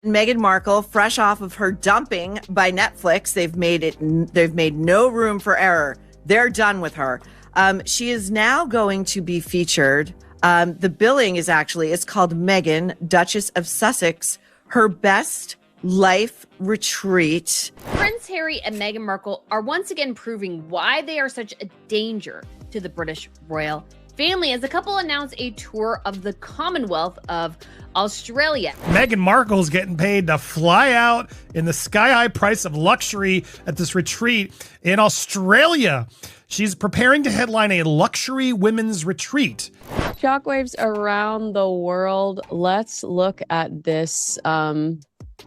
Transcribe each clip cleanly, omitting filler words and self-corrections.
Meghan Markle, fresh off of her dumping by Netflix, they've made no room for error. They're done with her. She is now going to be featured. The billing is it's called Meghan, Duchess of Sussex, her best life retreat. Prince Harry and Meghan Markle are once again proving why they are such a danger to the British royal family as the couple announced a tour of the Commonwealth of Australia. Meghan Markle's getting paid to fly out in the sky-high price of luxury at this retreat in Australia. She's preparing to headline a luxury women's retreat. Shockwaves around the world. Let's look at this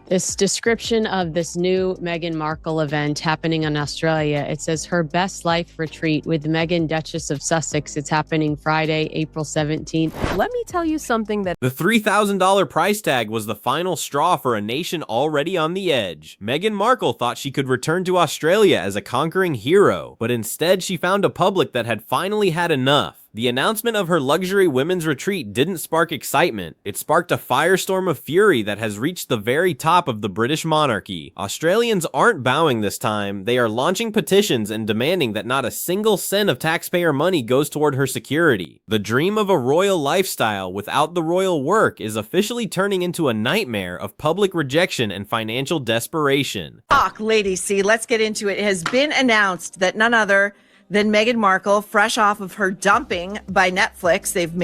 this description of this new Meghan Markle event happening in Australia. It says her best life retreat with Meghan, Duchess of Sussex. It's happening Friday, April 17th. Let me tell you something that the $3,000 price tag was the final straw for a nation already on the edge. Meghan Markle thought she could return to Australia as a conquering hero, but instead she found a public that had finally had enough. The announcement of her luxury women's retreat didn't spark excitement. It sparked a firestorm of fury that has reached the very top of the British monarchy. Australians aren't bowing this time. They are launching petitions and demanding that not a single cent of taxpayer money goes toward her security. The dream of a royal lifestyle without the royal work is officially turning into a nightmare of public rejection and financial desperation. Lady C, let's get into it. It has been announced that none other than Meghan Markle, fresh off of her dumping by Netflix, they've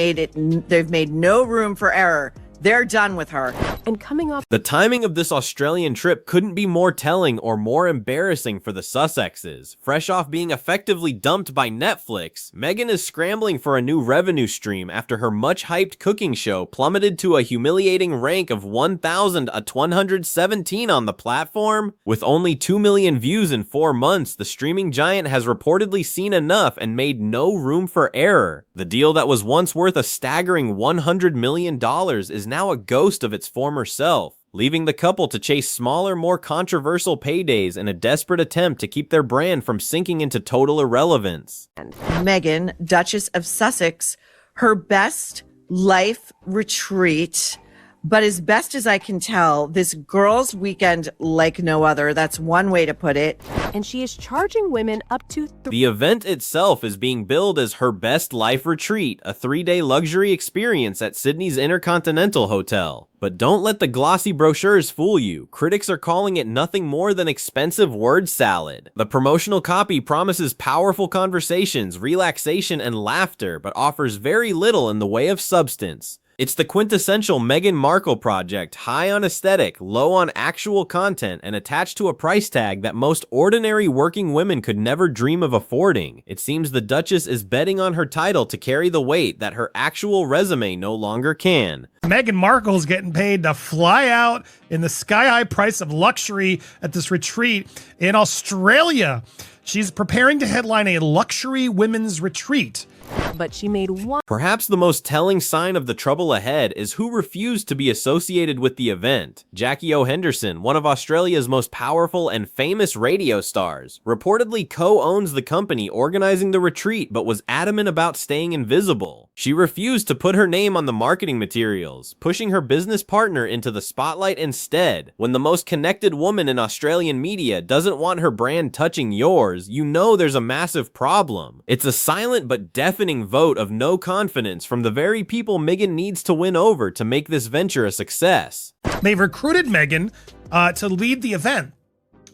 made no room for error. They're done with her. And coming off the timing of this Australian trip couldn't be more telling or more embarrassing for the Sussexes. Fresh off being effectively dumped by Netflix, Meghan is scrambling for a new revenue stream after her much-hyped cooking show plummeted to a humiliating rank of 1,117 on the platform. With only 2 million views in 4 months, the streaming giant has reportedly seen enough and made no room for error. The deal that was once worth a staggering $100 million is now a ghost of its former self, leaving the couple to chase smaller, more controversial paydays in a desperate attempt to keep their brand from sinking into total irrelevance. Meghan, Duchess of Sussex, her best life retreat. But as best as I can tell, this girls' weekend like no other. That's one way to put it. And she is charging women up to The event itself is being billed as her best life retreat, a 3-day luxury experience at Sydney's Intercontinental Hotel. But don't let the glossy brochures fool you. Critics are calling it nothing more than expensive word salad. The promotional copy promises powerful conversations, relaxation, and laughter, but offers very little in the way of substance. It's the quintessential Meghan Markle project, high on aesthetic, low on actual content, and attached to a price tag that most ordinary working women could never dream of affording. It seems the Duchess is betting on her title to carry the weight that her actual resume no longer can. Meghan Markle's getting paid to fly out in the sky-high price of luxury at this retreat in Australia. She's preparing to headline a luxury women's retreat. but she made one. Perhaps the most telling sign of the trouble ahead is who refused to be associated with the event. Jackie O. Henderson, one of Australia's most powerful and famous radio stars, reportedly co-owns the company organizing the retreat but was adamant about staying invisible. She refused to put her name on the marketing materials, pushing her business partner into the spotlight instead. When the most connected woman in Australian media doesn't want her brand touching yours, you know there's a massive problem. It's a silent but deafening vote of no confidence from the very people Meghan needs to win over to make this venture a success. They've recruited Meghan to lead the event,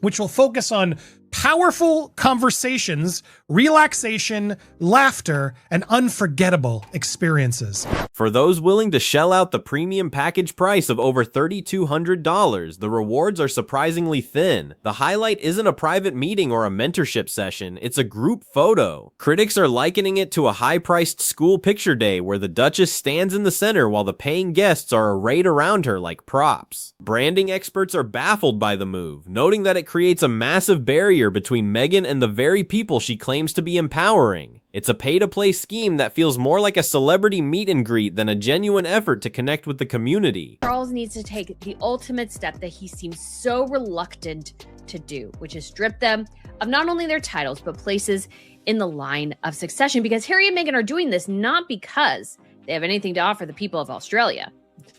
which will focus on powerful conversations, relaxation, laughter, and unforgettable experiences. For those willing to shell out the premium package price of over $3,200, the rewards are surprisingly thin. The highlight isn't a private meeting or a mentorship session, it's a group photo. Critics are likening it to a high-priced school picture day where the Duchess stands in the center while the paying guests are arrayed around her like props. Branding experts are baffled by the move, noting that it creates a massive barrier between Meghan and the very people she claims to be empowering. It's a pay-to-play scheme that feels more like a celebrity meet and greet than a genuine effort to connect with the community. Charles needs to take the ultimate step that he seems so reluctant to do, which is strip them of not only their titles, but places in the line of succession. Because Harry and Meghan are doing this not because they have anything to offer the people of Australia.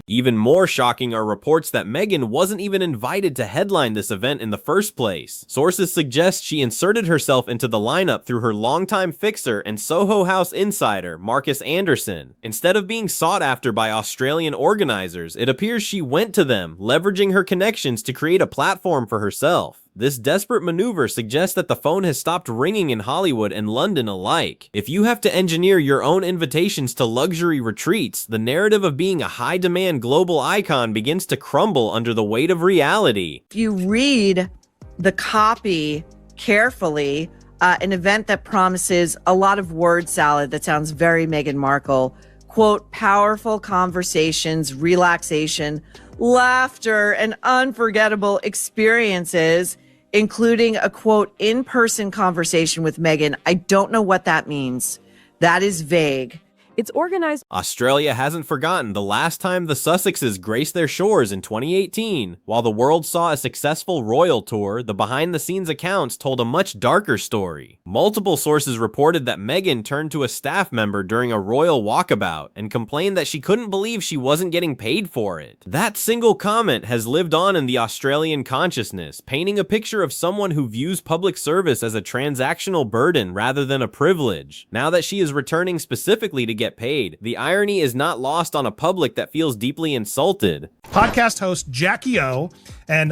Even more shocking are reports that Meghan wasn't even invited to headline this event in the first place. Sources suggest she inserted herself into the lineup through her longtime fixer and Soho House insider, Marcus Anderson. Instead of being sought after by Australian organizers, it appears she went to them, leveraging her connections to create a platform for herself. This desperate maneuver suggests that the phone has stopped ringing in Hollywood and London alike. If you have to engineer your own invitations to luxury retreats, the narrative of being a high-demand global icon begins to crumble under the weight of reality. If you read the copy carefully, an event that promises a lot of word salad that sounds very Meghan Markle, quote, powerful conversations, relaxation, laughter, and unforgettable experiences, including a quote, in-person conversation with Meghan. I don't know what that means. That is vague. It's organized. Australia hasn't forgotten the last time the Sussexes graced their shores in 2018. While the world saw a successful royal tour, the behind-the-scenes accounts told a much darker story. Multiple sources reported that Meghan turned to a staff member during a royal walkabout and complained that she couldn't believe she wasn't getting paid for it. That single comment has lived on in the Australian consciousness, painting a picture of someone who views public service as a transactional burden rather than a privilege. Now that she is returning specifically to get paid, the irony is not lost on a public that feels deeply insulted. Podcast host Jackie O and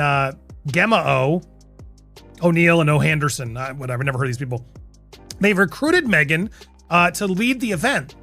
Gemma O, O'Neill and O. Henderson, whatever, never heard of these people. They've recruited Meghan to lead the event,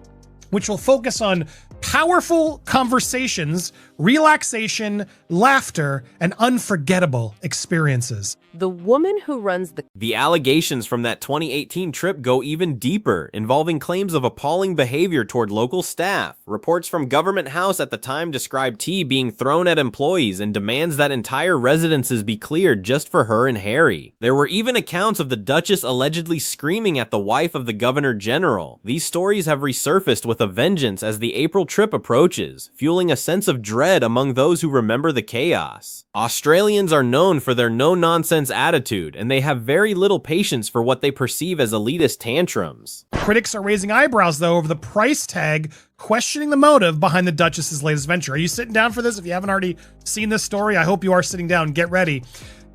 which will focus on powerful conversations, relaxation, laughter, and unforgettable experiences. The woman who runs The allegations from that 2018 trip go even deeper, involving claims of appalling behavior toward local staff. Reports from Government House at the time described tea being thrown at employees and demands that entire residences be cleared just for her and Harry. There were even accounts of the Duchess allegedly screaming at the wife of the Governor General. These stories have resurfaced with a vengeance as the April trip approaches, fueling a sense of dread among those who remember the chaos. Australians are known for their no-nonsense attitude, and they have very little patience for what they perceive as elitist tantrums. Critics are raising eyebrows, though, over the price tag, questioning the motive behind the Duchess's latest venture. Are you sitting down for this? If you haven't already seen this story, I hope you are sitting down. Get ready.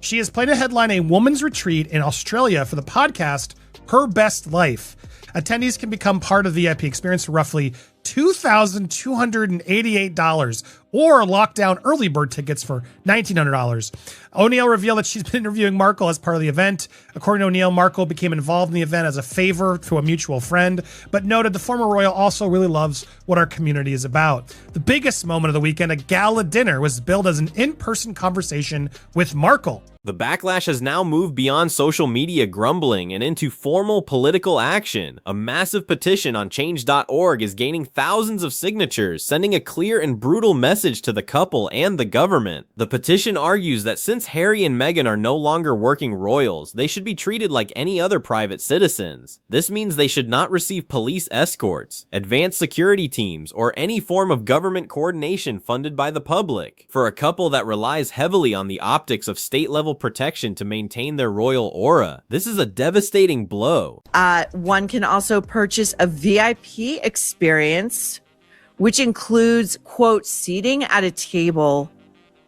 She is planning to headline a woman's retreat in Australia for the podcast Her Best Life. Attendees can become part of the VIP experience for roughly $2,288 or lock down early bird tickets for $1,900. O'Neill revealed that she's been interviewing Markle as part of the event. According to O'Neill, Markle became involved in the event as a favor to a mutual friend, but noted the former royal also really loves what our community is about. The biggest moment of the weekend, a gala dinner, was billed as an in-person conversation with Markle. The backlash has now moved beyond social media grumbling and into formal political action. A massive petition on change.org is gaining thousands of signatures, sending a clear and brutal message to the couple and the government. The petition argues that since Harry and Meghan are no longer working royals, they should be treated like any other private citizens. This means they should not receive police escorts, advanced security teams, or any form of government coordination funded by the public. For a couple that relies heavily on the optics of state-level protection to maintain their royal aura, this is a devastating blow. One can also purchase a VIP experience, which includes, quote, seating at a table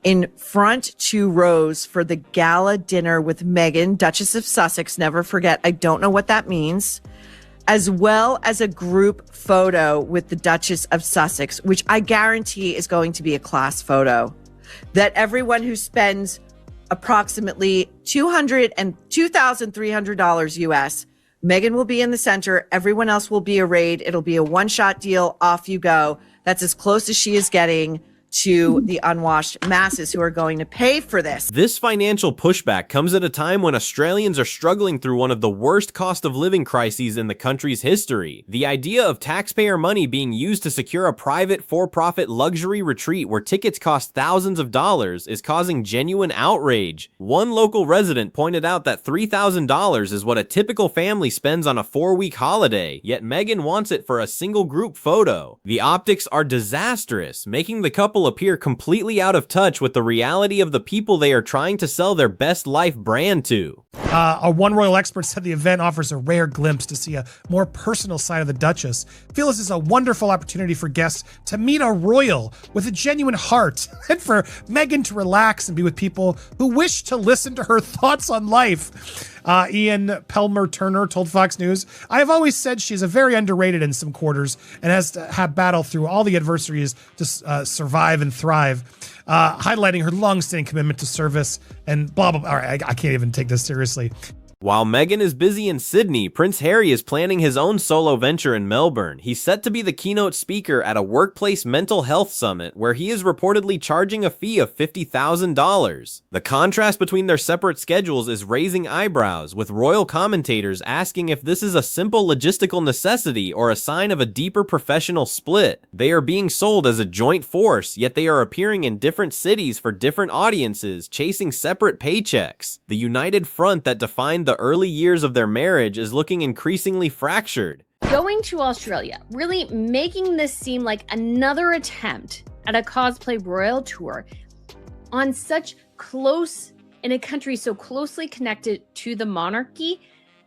in front 2 rows for the gala dinner with Meghan, Duchess of Sussex. Never forget, I don't know what that means. As well as a group photo with the Duchess of Sussex, which I guarantee is going to be a class photo. That everyone who spends approximately $2,300 US. Meghan will be in the center. Everyone else will be arrayed. It'll be a one-shot deal. Off you go. That's as close as she is getting to the unwashed masses who are going to pay for this. This financial pushback comes at a time when Australians are struggling through one of the worst cost of living crises in the country's history. The idea of taxpayer money being used to secure a private for-profit luxury retreat where tickets cost thousands of dollars is causing genuine outrage. One local resident pointed out that $3,000 is what a typical family spends on a 4-week holiday, yet Meghan wants it for a single group photo. The optics are disastrous, making the couple appear completely out of touch with the reality of the people they are trying to sell their best life brand to. One royal expert said the event offers a rare glimpse to see a more personal side of the Duchess. Feel this is a wonderful opportunity for guests to meet a royal with a genuine heart and for Meghan to relax and be with people who wish to listen to her thoughts on life. Ian Pelmer Turner told Fox News, I have always said she's a very underrated in some quarters and has to have battle through all the adversities to survive and thrive, highlighting her long-standing commitment to service and blah, blah, blah. All right, I can't even take this seriously. While Meghan is busy in Sydney, Prince Harry is planning his own solo venture in Melbourne. He's set to be the keynote speaker at a workplace mental health summit where he is reportedly charging a fee of $50,000. The contrast between their separate schedules is raising eyebrows, with royal commentators asking if this is a simple logistical necessity or a sign of a deeper professional split. They are being sold as a joint force, yet they are appearing in different cities for different audiences, chasing separate paychecks. The united front that defined the early years of their marriage is looking increasingly fractured. Going to Australia, really making this seem like another attempt at a cosplay royal tour on such close, in a country so closely connected to the monarchy,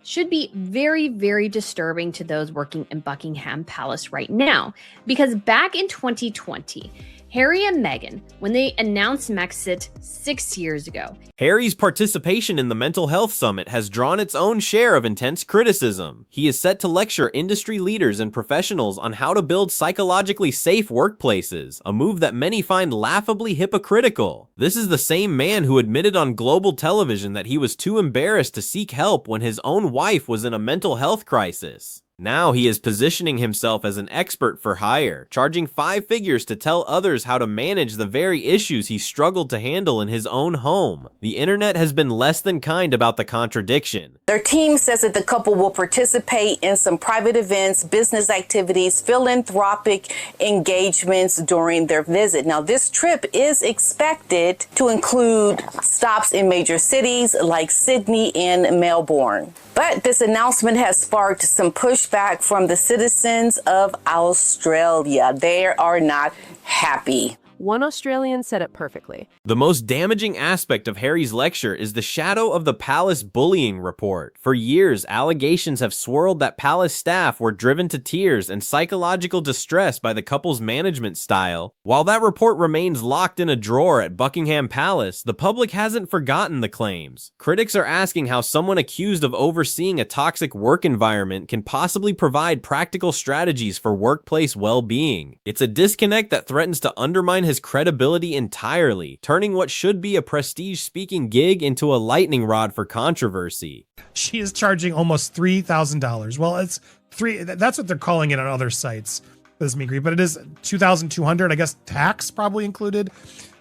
should be very, very disturbing to those working in Buckingham Palace right now. Because back in 2020, Harry and Meghan, when they announced Brexit 6 years ago. Harry's participation in the mental health summit has drawn its own share of intense criticism. He is set to lecture industry leaders and professionals on how to build psychologically safe workplaces, a move that many find laughably hypocritical. This is the same man who admitted on global television that he was too embarrassed to seek help when his own wife was in a mental health crisis. Now he is positioning himself as an expert for hire, charging 5 figures to tell others how to manage the very issues he struggled to handle in his own home. The internet has been less than kind about the contradiction. Their team says that the couple will participate in some private events, business activities, philanthropic engagements during their visit. Now, this trip is expected to include stops in major cities like Sydney and Melbourne. But this announcement has sparked some pushback from the citizens of Australia. They are not happy. One Australian said it perfectly. The most damaging aspect of Harry's lecture is the shadow of the palace bullying report. For years, allegations have swirled that palace staff were driven to tears and psychological distress by the couple's management style. While that report remains locked in a drawer at Buckingham Palace, the public hasn't forgotten the claims. Critics are asking how someone accused of overseeing a toxic work environment can possibly provide practical strategies for workplace well-being. It's a disconnect that threatens to undermine his credibility entirely, turning what should be a prestige speaking gig into a lightning rod for controversy. She is charging almost $3,000. Well, it's that's what they're calling it on other sites for this meet and greet, but it is $2,200, I guess tax probably included.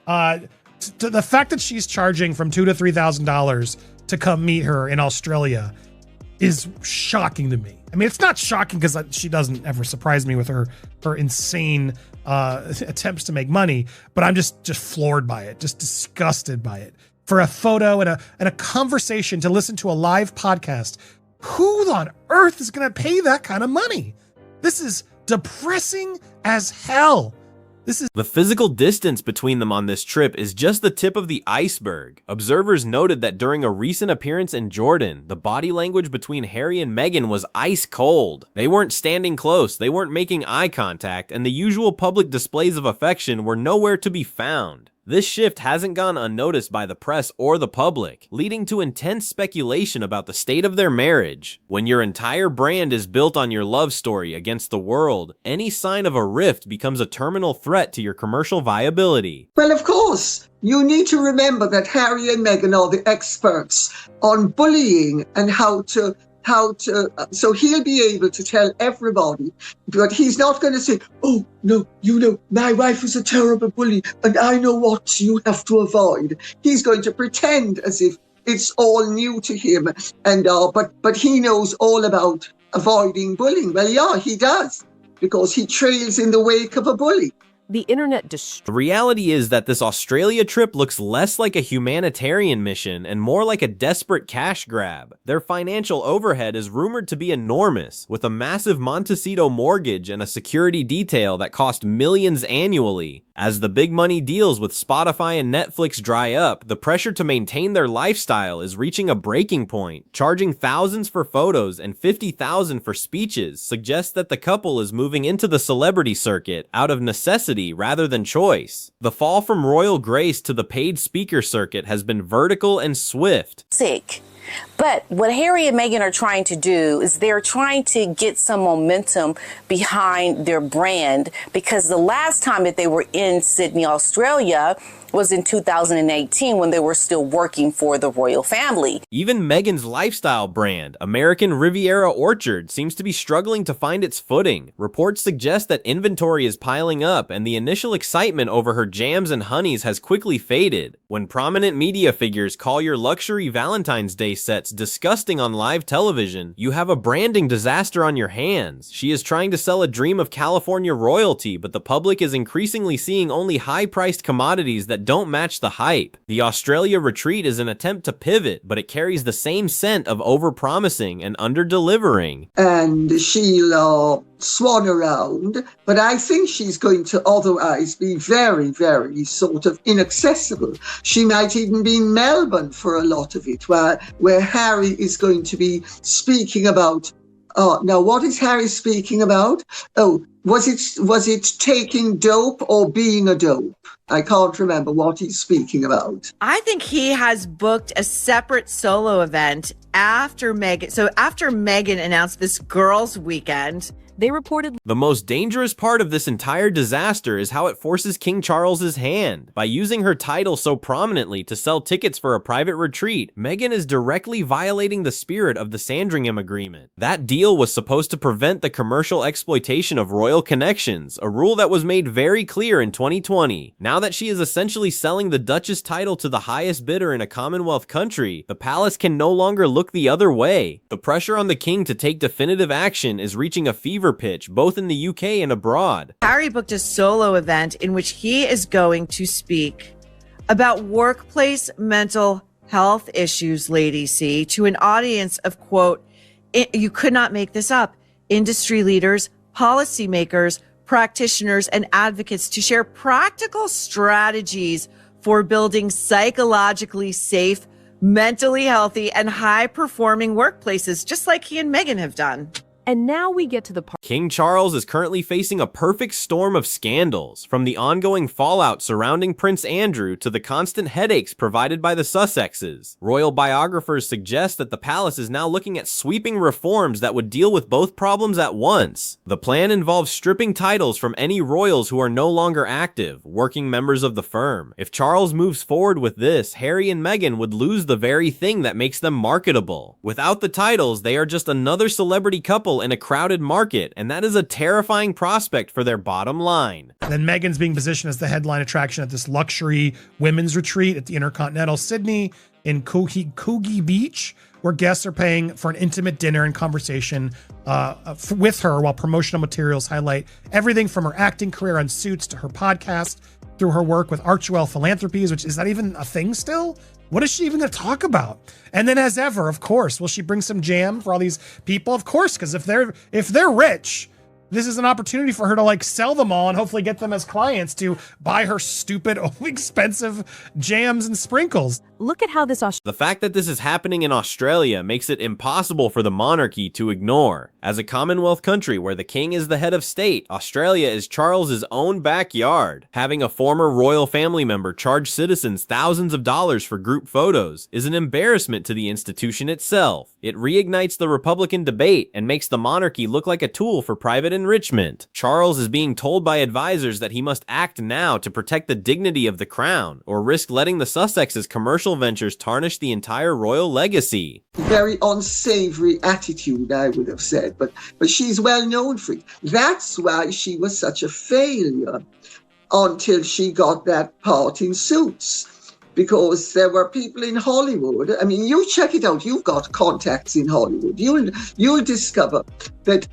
To the fact that she's charging from $2,000 to $3,000 to come meet her in Australia is shocking to me. I mean, it's not shocking because she doesn't ever surprise me with her insane attempts to make money, but I'm just floored by it, just disgusted by it. For a photo and a conversation to listen to a live podcast, who on earth is going to pay that kind of money? This is depressing as hell. The physical distance between them on this trip is just the tip of the iceberg. Observers noted that during a recent appearance in Jordan, the body language between Harry and Meghan was ice cold. They weren't standing close, they weren't making eye contact, and the usual public displays of affection were nowhere to be found. This shift hasn't gone unnoticed by the press or the public, leading to intense speculation about the state of their marriage. When your entire brand is built on your love story against the world, any sign of a rift becomes a terminal threat to your commercial viability. Well, of course, you need to remember that Harry and Meghan are the experts on bullying and how to so he'll be able to tell everybody, but he's not going to say, oh no, my wife is a terrible bully and I know what you have to avoid. He's going to pretend as if it's all new to him, and but he knows all about avoiding bullying. Well, yeah, he does, because he trails in the wake of a bully. The internet The reality is that this Australia trip looks less like a humanitarian mission and more like a desperate cash grab. Their financial overhead is rumored to be enormous, with a massive Montecito mortgage and a security detail that cost millions annually. As the big money deals with Spotify and Netflix dry up, the pressure to maintain their lifestyle is reaching a breaking point. Charging thousands for photos and $50,000 for speeches suggests that the couple is moving into the celebrity circuit out of necessity rather than choice. The fall from royal grace to the paid speaker circuit has been vertical and swift. But what Harry and Meghan are trying to do is they're trying to get some momentum behind their brand, because the last time that they were in Sydney, Australia was in 2018 when they were still working for the royal family. Even Meghan's lifestyle brand, American Riviera Orchard, seems to be struggling to find its footing. Reports suggest that inventory is piling up and the initial excitement over her jams and honeys has quickly faded. When prominent media figures call your luxury Valentine's Day sets disgusting on live television, you have a branding disaster on your hands. She is trying to sell a dream of California royalty, but the public is increasingly seeing only high-priced commodities that don't match the hype. The Australia retreat is an attempt to pivot, but it carries the same scent of over-promising and under-delivering. And she'll swan around, but I think she's going to otherwise be very, very sort of inaccessible. She might even be in Melbourne for a lot of it, where Harry is going to be speaking about, now what is Harry speaking about? Oh, was it taking dope or being a dope? I can't remember what he's speaking about. I think he has booked a separate solo event after Meghan. So after Meghan announced this girls' weekend, They reported the most dangerous part of this entire disaster is how it forces King Charles's hand. By using her title so prominently to sell tickets for a private retreat, Meghan is directly violating the spirit of the Sandringham Agreement. That deal was supposed to prevent the commercial exploitation of royal connections, a rule that was made very clear in 2020. Now that she is essentially selling the Duchess title to the highest bidder in a Commonwealth country, the palace can no longer look the other way. The pressure on the king to take definitive action is reaching a fever pitch, both in the UK and abroad. Harry booked a solo event in which he is going to speak about workplace mental health issues, Lady C, to an audience of, quote, you could not make this up, industry leaders, policymakers, practitioners, and advocates to share practical strategies for building psychologically safe, mentally healthy, and high-performing workplaces, just like he and Meghan have done. And now we get to the part. King Charles is currently facing a perfect storm of scandals, from the ongoing fallout surrounding Prince Andrew to the constant headaches provided by the Sussexes. Royal biographers suggest that the palace is now looking at sweeping reforms that would deal with both problems at once. The plan involves stripping titles from any royals who are no longer active, working members of the firm. If Charles moves forward with this, Harry and Meghan would lose the very thing that makes them marketable. Without the titles, they are just another celebrity couple in a crowded market, and that is a terrifying prospect for their bottom line. Then Meghan's being positioned as the headline attraction at this luxury women's retreat at the Intercontinental Sydney in Coogee Beach, where guests are paying for an intimate dinner and conversation with her, while promotional materials highlight everything from her acting career on Suits to her podcast, through her work with Archewell Philanthropies, which is that even a thing still? What is she even going to talk about? And then, as ever, of course, will she bring some jam for all these people? Of course, because if they're rich, this is an opportunity for her to like sell them all and hopefully get them as clients to buy her stupid, expensive jams and sprinkles. Look at how this The fact that this is happening in Australia makes it impossible for the monarchy to ignore. As a Commonwealth country where the king is the head of state, Australia is Charles's own backyard. Having a former royal family member charge citizens thousands of dollars for group photos is an embarrassment to the institution itself. It reignites the Republican debate and makes the monarchy look like a tool for private enrichment. Charles is being told by advisors that he must act now to protect the dignity of the crown, or risk letting the Sussexes' commercial ventures tarnish the entire royal legacy. Very unsavory attitude, I would have said, but she's well known for it. That's why she was such a failure until she got that part in Suits, because there were people in Hollywood. I mean, you check it out. You've got contacts in Hollywood. You'll discover that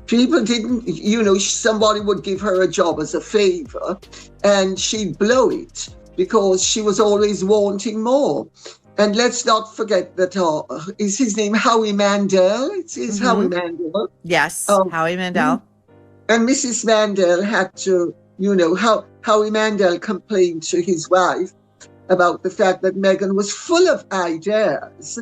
people didn't, somebody would give her a job as a favor and she'd blow it because she was always wanting more. And let's not forget that, is his name Howie Mandel? It's Howie Mandel. Yes, Howie Mandel. And Mrs. Mandel had to, Howie Mandel complained to his wife about the fact that Meghan was full of ideas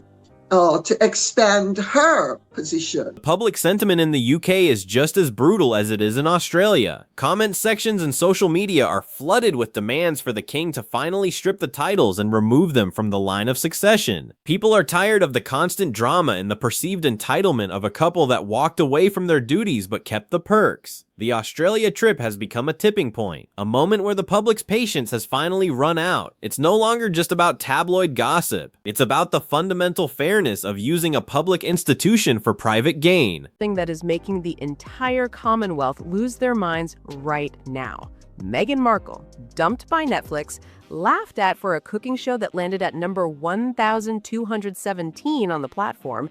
to expand her position. Public sentiment in the UK is just as brutal as it is in Australia. Comment sections and social media are flooded with demands for the king to finally strip the titles and remove them from the line of succession. People are tired of the constant drama and the perceived entitlement of a couple that walked away from their duties but kept the perks. The Australia trip has become a tipping point, a moment where the public's patience has finally run out. It's no longer just about tabloid gossip. It's about the fundamental fairness of using a public institution for private gain. Thing that is making the entire Commonwealth lose their minds right now. Meghan Markle, dumped by Netflix, laughed at for a cooking show that landed at number 1,217 on the platform.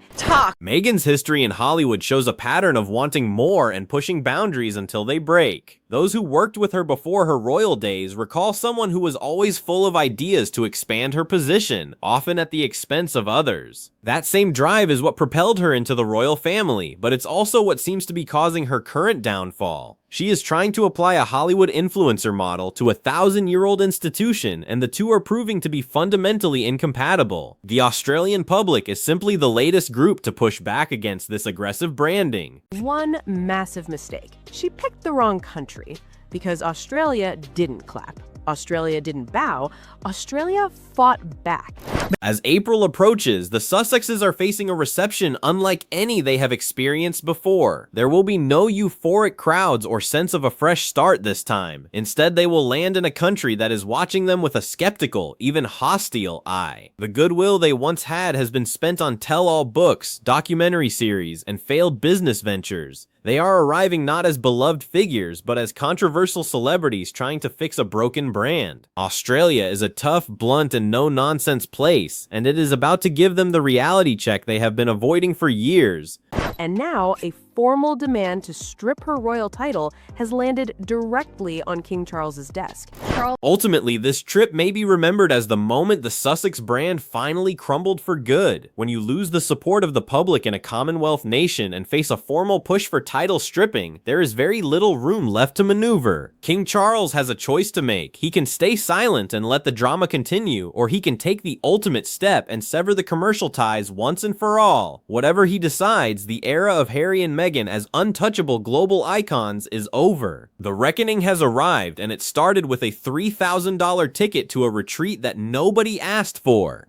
Meghan's history in Hollywood shows a pattern of wanting more and pushing boundaries until they break. Those who worked with her before her royal days recall someone who was always full of ideas to expand her position, often at the expense of others. That same drive is what propelled her into the royal family, but it's also what seems to be causing her current downfall. She is trying to apply a Hollywood influencer model to a 1,000-year-old institution, and the two are proving to be fundamentally incompatible. The Australian public is simply the latest group to push back against this aggressive branding. One massive mistake. She picked the wrong country because Australia didn't clap. Australia didn't bow. Australia fought back. As April approaches, the Sussexes are facing a reception unlike any they have experienced before. There will be no euphoric crowds or sense of a fresh start this time. Instead, they will land in a country that is watching them with a skeptical, even hostile eye. The goodwill they once had has been spent on tell-all books, documentary series, and failed business ventures. They are arriving not as beloved figures, but as controversial celebrities trying to fix a broken brand. Australia is a tough, blunt, and no-nonsense place, and it is about to give them the reality check they have been avoiding for years. And now, a formal demand to strip her royal title has landed directly on King Charles's desk. Ultimately, this trip may be remembered as the moment the Sussex brand finally crumbled for good. When you lose the support of the public in a Commonwealth nation and face a formal push for title stripping, there is very little room left to maneuver. King Charles has a choice to make. He can stay silent and let the drama continue, or he can take the ultimate step and sever the commercial ties once and for all. Whatever he decides, the era of Harry and Meghan as untouchable global icons is over. The reckoning has arrived, and it started with a $3,000 ticket to a retreat that nobody asked for.